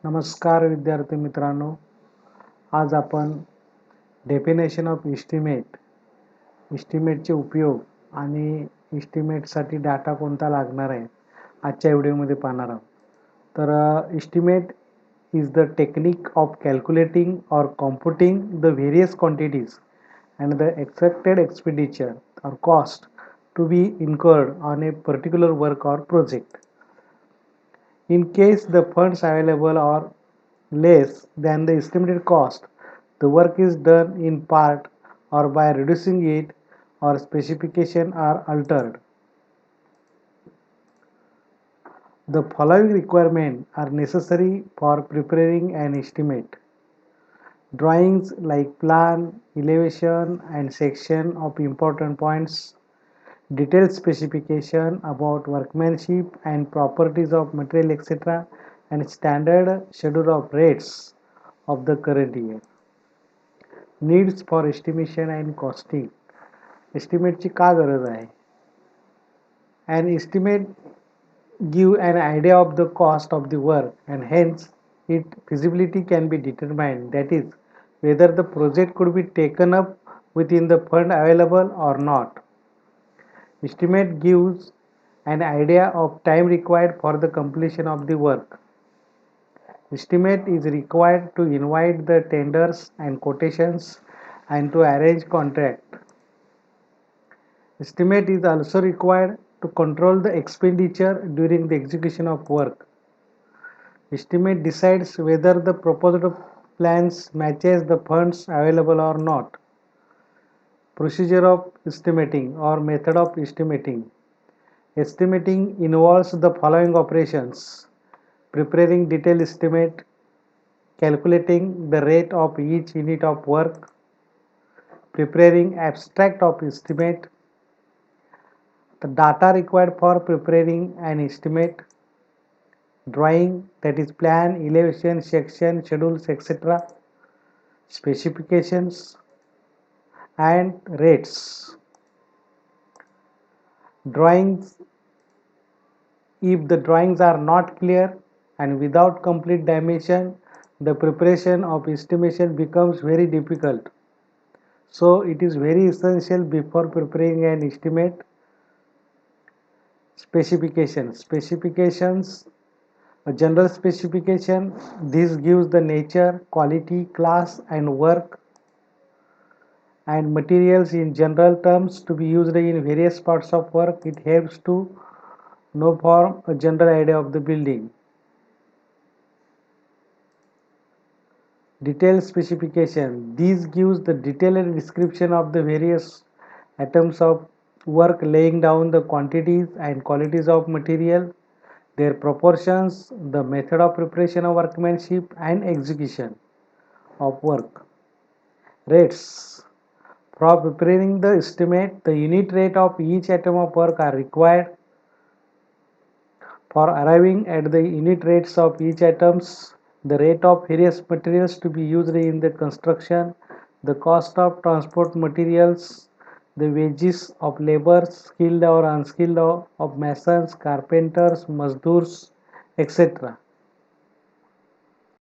नमस्कार विद्यार्थी मित्रांनो, आज आपण डेफिनेशन ऑफ इस्टिमेटचे उपयोग आणि इस्टिमेटसाठी डाटा कोणता लागणार आहे आजच्या व्हिडिओमध्ये पाहणार आहोत. तर estimate is the technique of calculating or computing the various quantities and the expected expenditure or cost to be incurred on a particular work or project. In case the funds available are less than the estimated cost, the work is done in part or by reducing it or specification are altered. The following requirements are necessary for preparing an estimate. Drawings like plan, elevation and section of important points, detailed specification about workmanship and properties of material etc. and standard schedule of rates of the current year. Needs for estimation and costing. Estimateची का गरज आहे? An estimate give an idea of the cost of the work and hence its feasibility can be determined, that is, whether the project could be taken up within the fund available or not. Estimate gives an idea of time required for the completion of the work. Estimate is required to invite the tenders and quotations and to arrange contract. Estimate is also required to control the expenditure during the execution of work. Estimate decides whether the proposed plans matches the funds available or not. Procedure of estimating or method of estimating. Estimating involves the following operations: preparing detailed estimate, calculating the rate of each unit of work, preparing abstract of estimate, the data required for preparing an estimate, drawing, that is plan, elevation, section, schedules etc., specifications and rates. Drawings, if the drawings are not clear and without complete dimension, the preparation of estimation becomes very difficult. So it is very essential before preparing an estimate. Specifications, a general specification, this gives the nature, quality, class and work and materials in general terms to be used in various parts of work. It helps to know form a general idea of the building. Detailed specification, these gives the detailed description of the various items of work, laying down the quantities and qualities of material, their proportions, the method of preparation of workmanship and execution of work. Rates, for preparing the estimate, the unit rate of each item of work are required. For arriving at the unit rates of each items, the rate of various materials to be used in the construction, the cost of transport materials, the wages of labor, skilled or unskilled, of masons, carpenters, mazdurs, etc.